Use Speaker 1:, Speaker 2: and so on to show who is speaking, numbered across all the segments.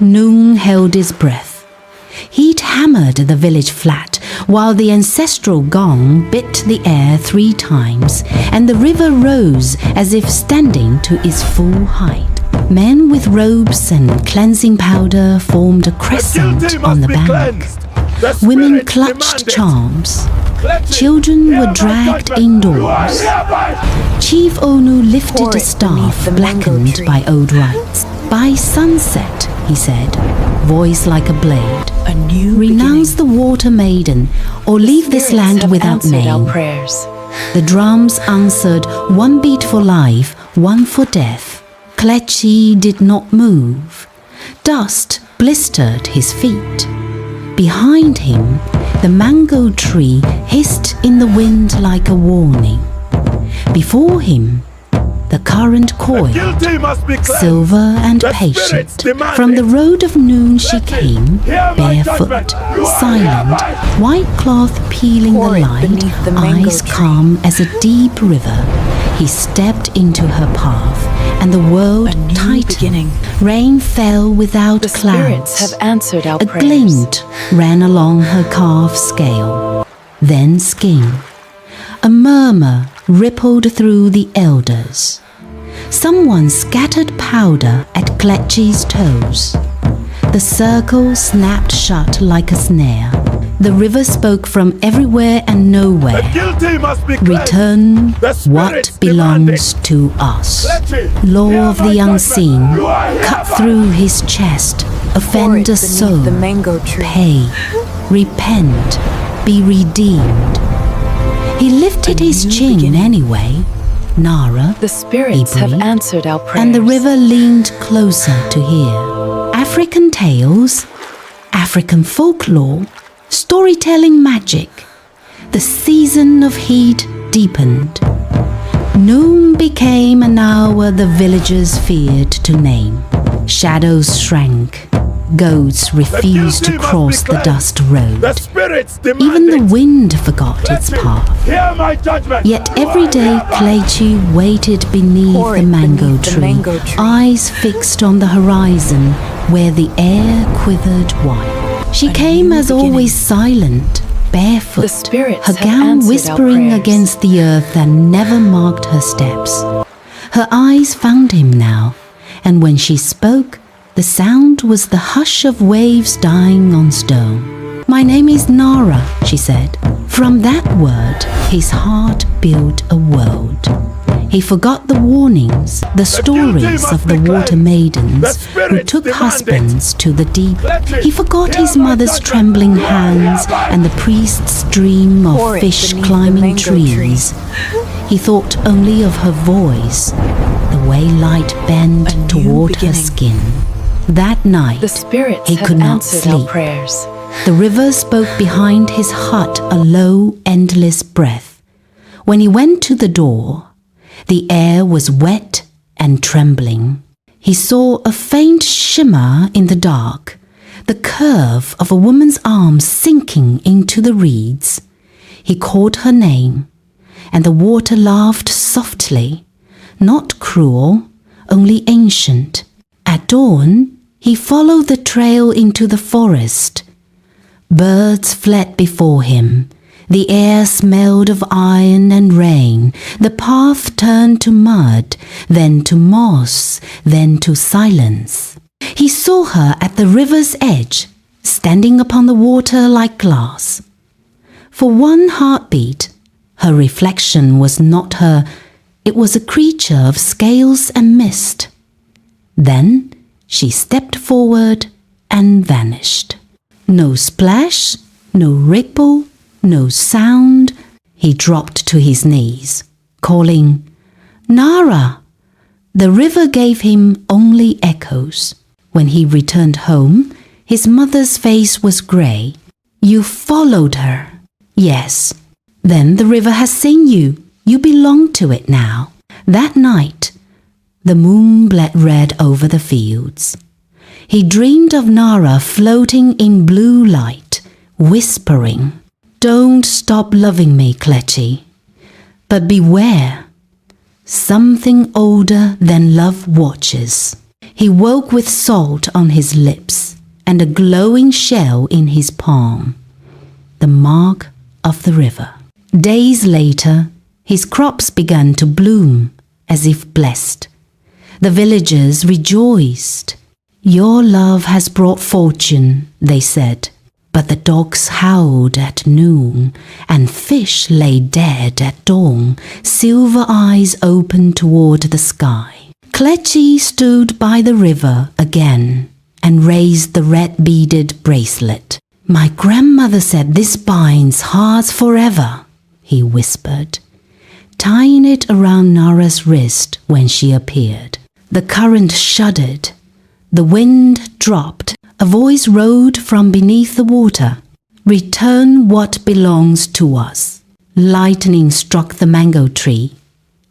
Speaker 1: Noon held his breath. He'd hammered the village flat, while the ancestral gong bit the air 3 times, and the river rose as if standing to its full height. Men with robes and cleansing powder formed a crescent on the bank. Women clutched charms. Children were dragged indoors. Chief Onu lifted a staff blackened by old rites. By sunset, he said, voice like a blade, renounce the water maiden, or leave this land without name. The drums answered, 1 beat for life, 1 for death. Kelechi did not move. Dust blistered his feet. Behind him, the mango tree hissed in the wind like a warning. Before him, the current coiled, silver and patient. From the road of noon she came, barefoot, silent, white cloth peeling the light, eyes calm as a deep river. He stepped into her path, and the world tightened. Rain fell without clouds. A glint ran along her calf scale, then skin. A murmur rippled through the elders. Someone scattered powder at Kelechi's toes. The circle snapped shut like a snare. The river spoke from everywhere and nowhere. Return what belongs to us. Law of the unseen, cut through his chest, offend a soul. Pay, repent, be redeemed. He lifted his chin anyway. Nara,
Speaker 2: the spirits have answered our prayers.
Speaker 1: And the river leaned closer to hear. African tales, African folklore, storytelling magic. The season of heat deepened. Noon became an hour the villagers feared to name. Shadows shrank. Goats refused to cross the dust road. Even the wind forgot its path. Yet every day Kelechi waited beneath the mango tree, eyes fixed on the horizon where the air quivered white. She came as always silent, barefoot, her gown whispering against the earth that never marked her steps. Her eyes found him now, and when she spoke, the sound was the hush of waves dying on stone. My name is Nara, she said. From that word, his heart built a world. He forgot the warnings, the stories of the water maidens who took husbands to the deep. He forgot his mother's trembling hands and the priest's dream of fish climbing trees. He thought only of her voice, the way light bent toward her skin. That night, he could not sleep. The river spoke behind his hut a low, endless breath. When he went to the door, the air was wet and trembling. He saw a faint shimmer in the dark, the curve of a woman's arm sinking into the reeds. He called her name, and the water laughed softly, not cruel, only ancient. At dawn, he followed the trail into the forest. Birds fled before him. The air smelled of iron and rain. The path turned to mud, then to moss, then to silence. He saw her at the river's edge, standing upon the water like glass. For one heartbeat, her reflection was not her. It was a creature of scales and mist. Then she stepped forward and vanished. No splash, no ripple, no sound. He dropped to his knees, calling, Nara! The river gave him only echoes. When he returned home, his mother's face was grey. You followed her. Yes. Then the river has seen you. You belong to it now. That night, the moon bled red over the fields. He dreamed of Nara floating in blue light, whispering, Don't stop loving me, Kelechi. But beware, something older than love watches. He woke with salt on his lips and a glowing shell in his palm, the mark of the river. Days later, his crops began to bloom as if blessed. The villagers rejoiced. "Your love has brought fortune," they said. But the dogs howled at noon, and fish lay dead at dawn, silver eyes open toward the sky. Klecci stood by the river again and raised the red-beaded bracelet. "My grandmother said this binds hearts forever," he whispered, tying it around Nara's wrist when she appeared. The current shuddered. The wind dropped. A voice rolled from beneath the water. "Return what belongs to us." Lightning struck the mango tree.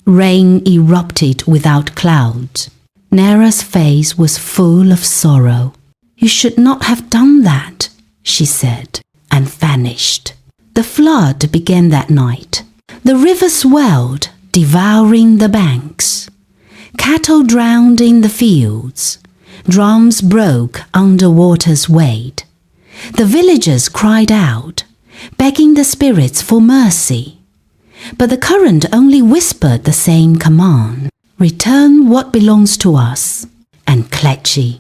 Speaker 1: Rain erupted without clouds. Nara's face was full of sorrow. "You should not have done that," she said, and vanished. The flood began that night. The river swelled, devouring the banks. Cattle drowned in the fields. Drums broke under water's weight. The villagers cried out, begging the spirits for mercy. But the current only whispered the same command, "Return what belongs to us." And Klecci,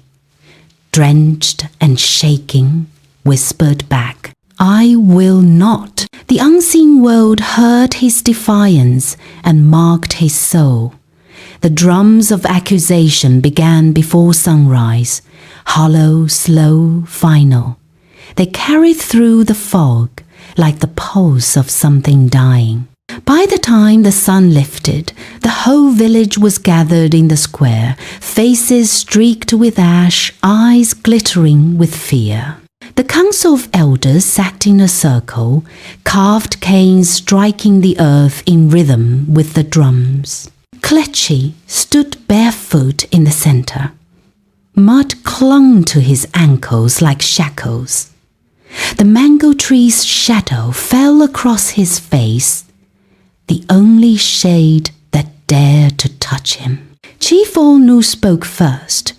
Speaker 1: drenched and shaking, whispered back, "I will not." The unseen world heard his defiance and marked his soul. The drums of accusation began before sunrise, hollow, slow, final. They carried through the fog like the pulse of something dying. By the time the sun lifted, the whole village was gathered in the square, faces streaked with ash, eyes glittering with fear. The council of elders sat in a circle, carved canes striking the earth in rhythm with the drums. Klecci stood barefoot in the center. Mud clung to his ankles like shackles. The mango tree's shadow fell across his face, the only shade that dared to touch him. Chief Onu spoke first.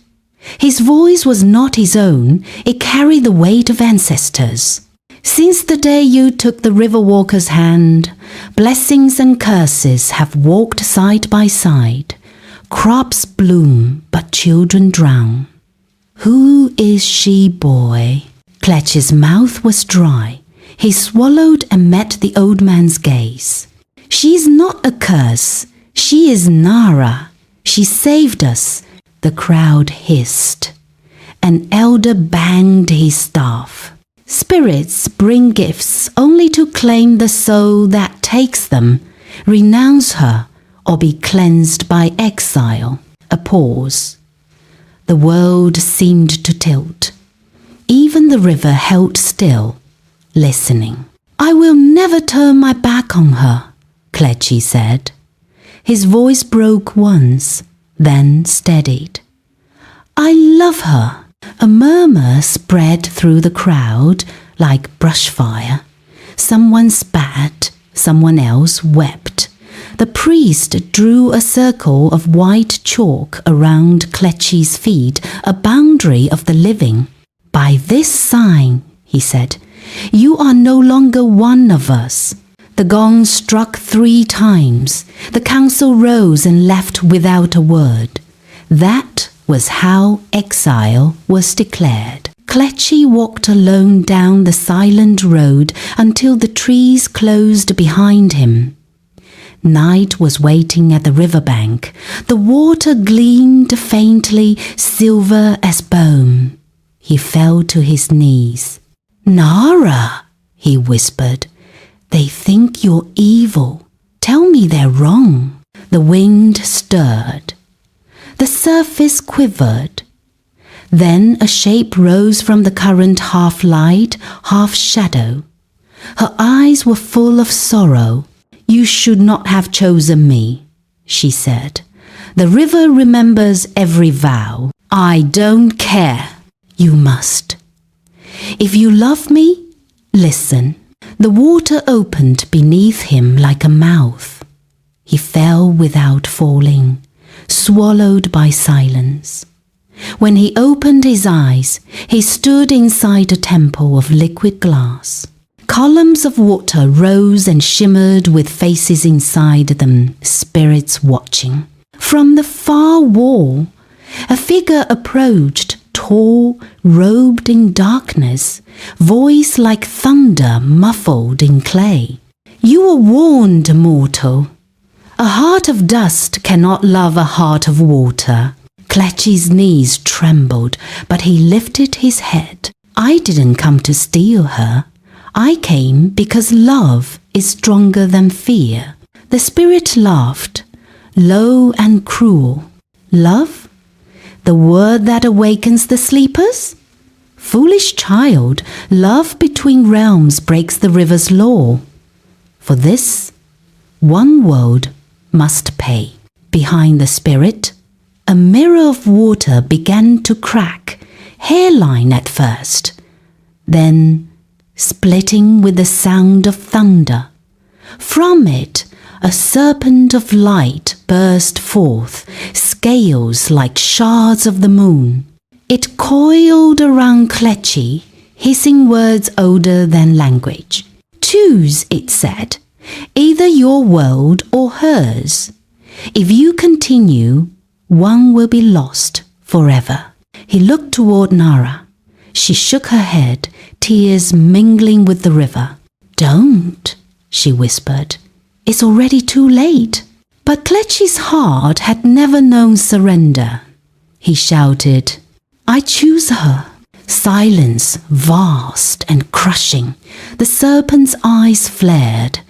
Speaker 1: His voice was not his own, it carried the weight of ancestors. "Since the day you took the river walker's hand, blessings and curses have walked side by side. Crops bloom, but children drown." "Who is she, boy?" Klecci's mouth was dry. He swallowed and met the old man's gaze. "She's not a curse. She is Nara. She saved us," the crowd hissed. An elder banged his staff. "Spirits bring gifts only to claim the soul that takes them. Renounce her or be cleansed by exile." A pause. The world seemed to tilt. Even the river held still, listening. "I will never turn my back on her," Klecci said. His voice broke once, then steadied. "I love her." A murmur spread through the crowd like brushfire. Someone spat, someone else wept. The priest drew a circle of white chalk around Klecci's feet, a boundary of the living. "By this sign," he said, "you are no longer one of us." The gong struck 3 times. The council rose and left without a word. That was how exile was declared. Klecci walked alone down the silent road until the trees closed behind him. Night was waiting at the riverbank. The water gleamed faintly, silver as bone. He fell to his knees. "Nara," he whispered, "they think you're evil. Tell me they're wrong." The wind stirred. The surface quivered. Then a shape rose from the current, half light, half shadow. Her eyes were full of sorrow. "You should not have chosen me," she said. "The river remembers every vow." "I don't care." "You must. If you love me, listen." The water opened beneath him like a mouth. He fell without falling, swallowed by silence. When he opened his eyes, he stood inside a temple of liquid glass. Columns of water rose and shimmered with faces inside them, spirits watching. From the far wall, a figure approached, tall, robed in darkness, voice like thunder muffled in clay. You are warned, mortal. A heart of dust cannot love a heart of water. Kletchi's knees trembled, but he lifted his head. I didn't come to steal her. I came because love is stronger than fear. The spirit laughed, low and cruel. Love? The word that awakens the sleepers? Foolish child, love between realms breaks the river's law. For this, one world must pay. Behind the spirit, a mirror of water began to crack, hairline at first, then splitting with the sound of thunder. From it, a serpent of light burst forth, scales like shards of the moon. It coiled around Kletchi, hissing words older than language. Choose, it said, either your world or hers. If you continue, one will be lost forever. He looked toward Nara. She shook her head, tears mingling with the river. Don't, she whispered. It's already too late. But Kletchi's heart had never known surrender. He shouted, I choose her. Silence, vast and crushing. The serpent's eyes flared.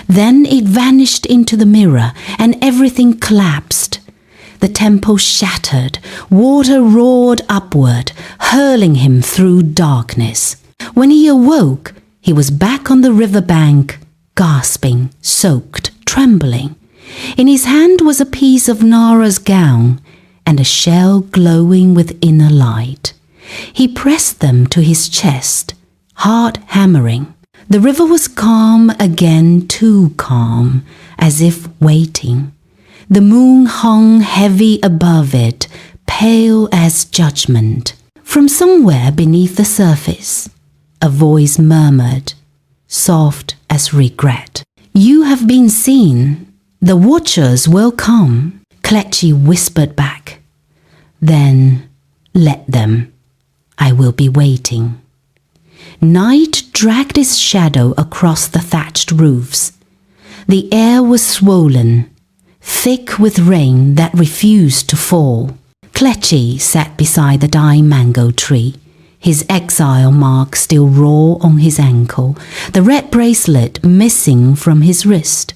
Speaker 1: Then it vanished into the mirror and everything collapsed. The temple shattered. Water roared upward, hurling him through darkness. When he awoke, he was back on the riverbank, gasping, soaked, trembling. In his hand was a piece of Nara's gown and a shell glowing with inner light. He pressed them to his chest, heart hammering. The river was calm again, too calm, as if waiting. The moon hung heavy above it, pale as judgment. From somewhere beneath the surface, a voice murmured, soft as regret. You have been seen. The watchers will come, Kletchi whispered back. Then let them. I will be waiting. Night dragged its shadow across the thatched roofs. The air was swollen, thick with rain that refused to fall. Kletchi sat beside the dying mango tree, his exile mark still raw on his ankle, the red bracelet missing from his wrist.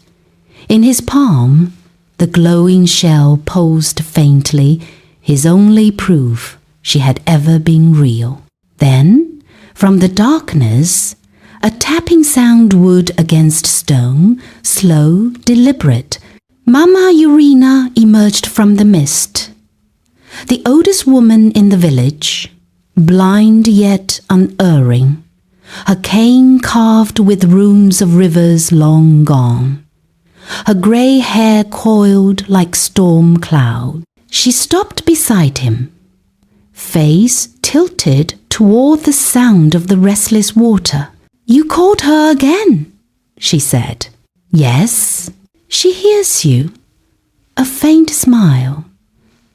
Speaker 1: In his palm, the glowing shell pulsed faintly, his only proof she had ever been real. Then, from the darkness, a tapping sound wood against stone, slow, deliberate. Mama Urina emerged from the mist. The oldest woman in the village, blind yet unerring, her cane carved with runes of rivers long gone, her grey hair coiled like storm cloud. She stopped beside him, face tilted toward the sound of the restless water. You called her again, she said. Yes, she hears you. A faint smile.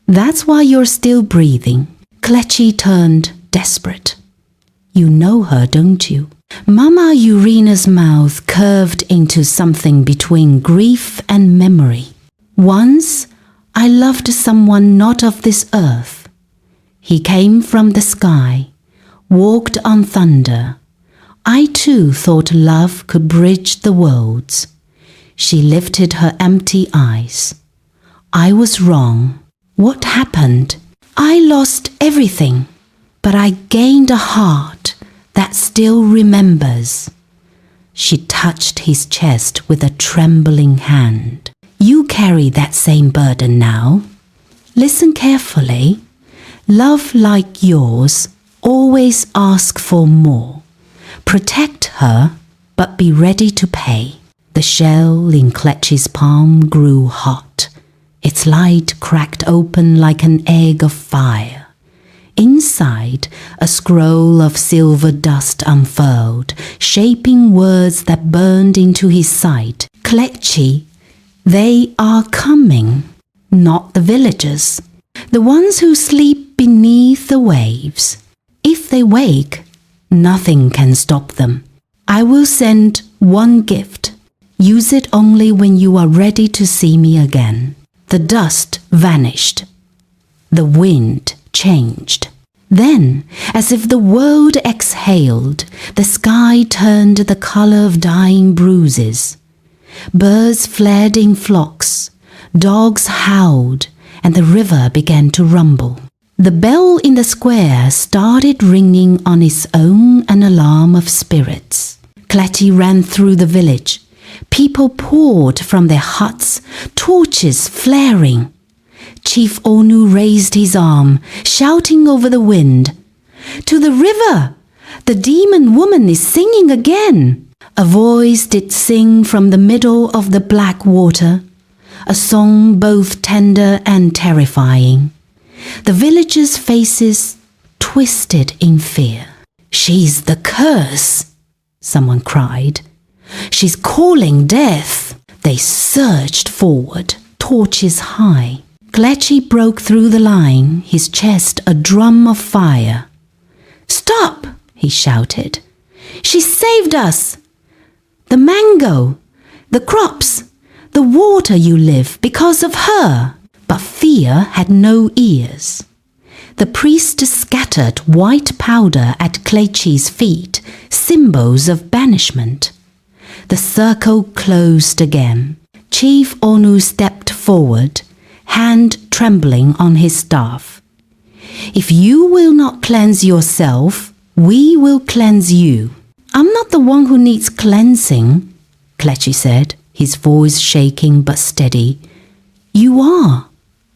Speaker 1: That's why you're still breathing. Kletchi turned desperate. You know her, don't you? Mama Urina's mouth curved into something between grief and memory. Once, I loved someone not of this earth. He came from the sky, walked on thunder. I too thought love could bridge the worlds. She lifted her empty eyes. I was wrong. What happened? I lost everything, but I gained a heart that still remembers. She touched his chest with a trembling hand. You carry that same burden now. Listen carefully. Love like yours always asks for more. Protect her, but be ready to pay. The shell in Kletchi's palm grew hot. Its light cracked open like an egg of fire. Inside, a scroll of silver dust unfurled, shaping words that burned into his sight. Klecci, they are coming, not the villagers, the ones who sleep beneath the waves. If they wake, nothing can stop them. I will send one gift. Use it only when you are ready to see me again. The dust vanished. The wind changed. Then, as if the world exhaled, the sky turned the color of dying bruises. Birds fled in flocks, dogs howled, and the river began to rumble. The bell in the square started ringing on its own an alarm of spirits. Klecci ran through the village. People poured from their huts, torches flaring. Chief Onu raised his arm, shouting over the wind, "To the river! The demon woman is singing again!" A voice did sing from the middle of the black water, a song both tender and terrifying. The villagers' faces twisted in fear. "She's the curse!" someone cried. "She's calling death!" They surged forward, torches high. Klecci broke through the line, his chest a drum of fire. "Stop!" he shouted. "She saved us! The mango, the crops, the water you live because of her!" But fear had no ears. The priest scattered white powder at Klecci's feet, symbols of banishment. The circle closed again. Chief Onu stepped forward, hand trembling on his staff. "If you will not cleanse yourself, we will cleanse you." "I'm not the one who needs cleansing," Klecci said, his voice shaking but steady. "You are.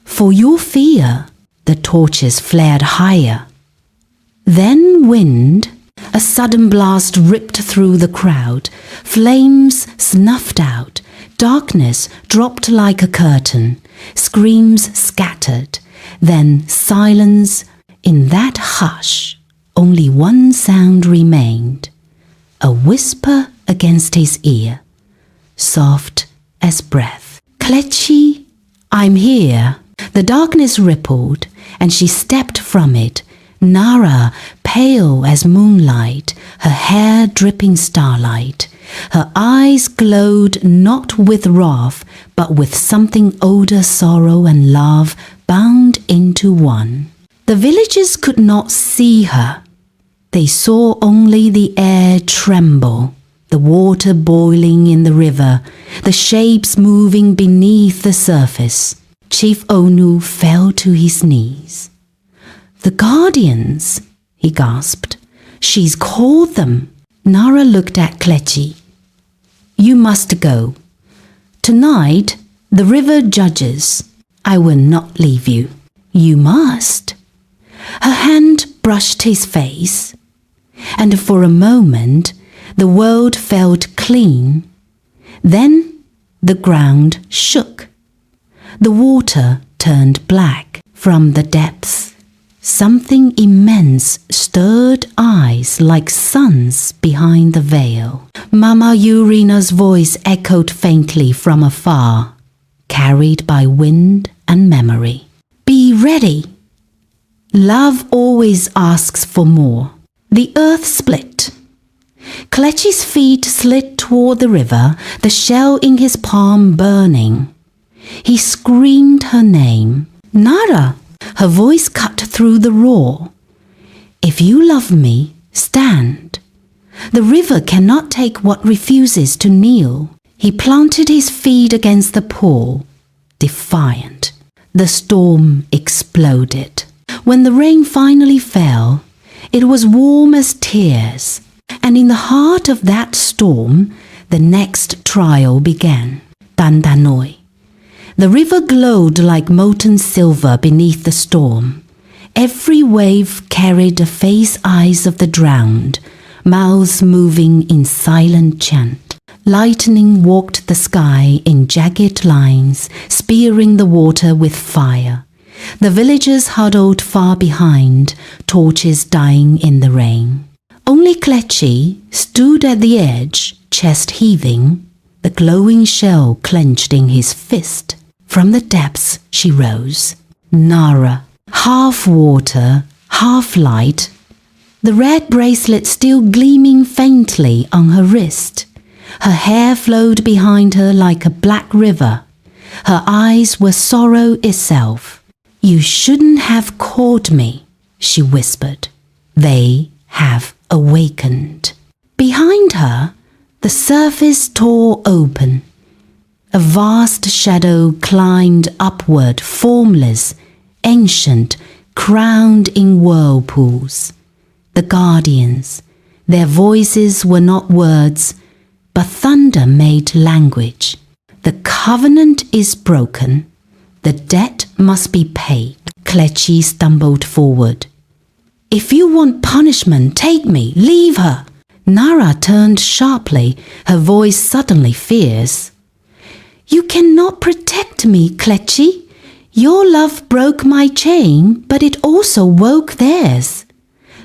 Speaker 1: For your fear." The torches flared higher. Then wind. A sudden blast ripped through the crowd. Flames snuffed out. Darkness dropped like a curtain. Screams scattered. Then silence. In that hush, only one sound remained. A whisper against his ear, soft as breath. "Klecci, I'm here." The darkness rippled, and she stepped from it, Nara, pale as moonlight, her hair dripping starlight. Her eyes glowed not with wrath, but with something older sorrow and love bound into one. The villagers could not see her. They saw only the air tremble, the water boiling in the river, the shapes moving beneath the surface. Chief Onu fell to his knees. "The guardians," he gasped. "She's called them." Nara looked at Klecci. "You must go. Tonight, the river judges. I will not leave you." "You must." Her hand brushed his face, and for a moment the world felt clean. Then the ground shook. The water turned black. From the depths, something immense stirred eyes like suns behind the veil. Mama Urina's voice echoed faintly from afar, carried by wind and memory. "Be ready. Love always asks for more." The earth split. Klecci's feet slid toward the river, the shell in his palm burning. He screamed her name. "Nara!" Her voice cut through the roar. "If you love me, stand. The river cannot take what refuses to kneel." He planted his feet against the pool, defiant. The storm exploded. When the rain finally fell, it was warm as tears, and in the heart of that storm, the next trial began. Tantanoi. The river glowed like molten silver beneath the storm. Every wave carried the face eyes of the drowned, mouths moving in silent chant. Lightning walked the sky in jagged lines, spearing the water with fire. The villagers huddled far behind, torches dying in the rain. Only Kletchi stood at the edge, chest heaving, the glowing shell clenched in his fist. From the depths she rose, Nara, half water, half light, the red bracelet still gleaming faintly on her wrist. Her hair flowed behind her like a black river. Her eyes were sorrow itself. "You shouldn't have called me," she whispered. "They have awakened." Behind her, the surface tore open. A vast shadow climbed upward, formless, ancient, crowned in whirlpools. The guardians, their voices were not words, but thunder made language. "The covenant is broken. The debt must be paid." Kletchi stumbled forward. "If you want punishment, take me, leave her." Nara turned sharply, her voice suddenly fierce. "You cannot protect me, Kletchi. Your love broke my chain, but it also woke theirs.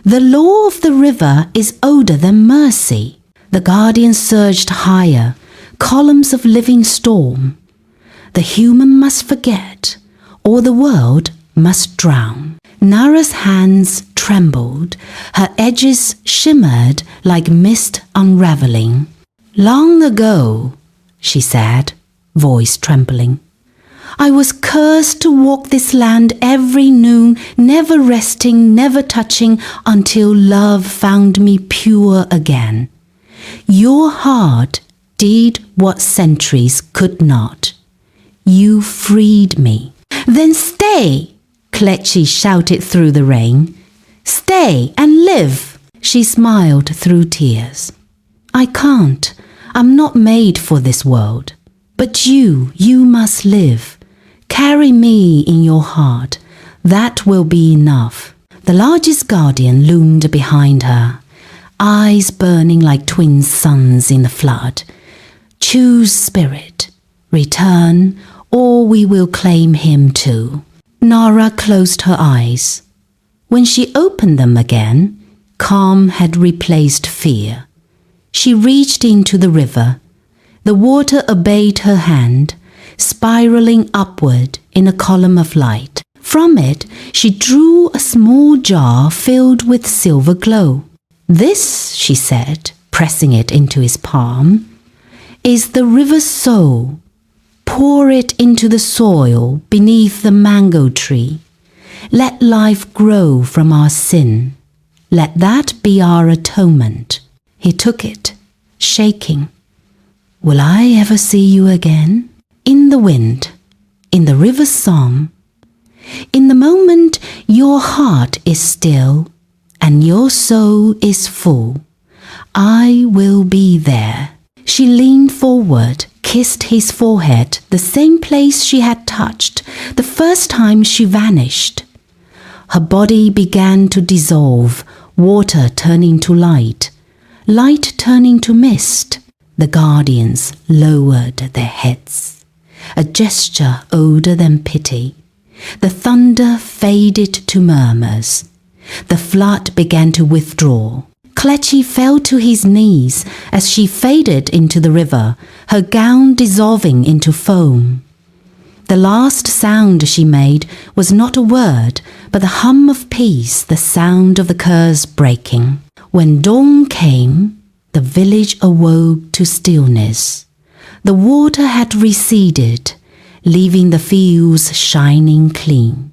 Speaker 1: The law of the river is older than mercy." The guardian surged higher, columns of living storm. The human must forget, or the world must drown. Nara's hands trembled, her edges shimmered like mist unraveling. "Long ago," she said, voice trembling, "I was cursed to walk this land every noon, never resting, never touching, until love found me pure again. Your heart did what centuries could not. You freed me." "Then stay!" Kletchi shouted through the rain. "Stay and live!" She smiled through tears. "I can't. I'm not made for this world. But you must live. Carry me in your heart. That will be enough." The largest guardian loomed behind her, eyes burning like twin suns in the flood. "Choose spirit. Return, or we will claim him too." Nara closed her eyes. When she opened them again, calm had replaced fear. She reached into the river. The water obeyed her hand, spiraling upward in a column of light. From it, she drew a small jar filled with silver glow. "This," she said, pressing it into his palm, "is the river's soul. Pour it into the soil beneath the mango tree. Let life grow from our sin. Let that be our atonement." He took it, shaking. "Will I ever see you again? In the wind, in the river's song. In the moment your heart is still and your soul is full, I will be there." She leaned forward, kissed his forehead, the same place she had touched the first time she vanished. Her body began to dissolve, water turning to light, light turning to mist. The guardians lowered their heads, a gesture older than pity. The thunder faded to murmurs. The flood began to withdraw. Kletchi fell to his knees as she faded into the river, her gown dissolving into foam. The last sound she made was not a word, but the hum of peace, the sound of the curse breaking. When dawn came, the village awoke to stillness. The water had receded, leaving the fields shining clean.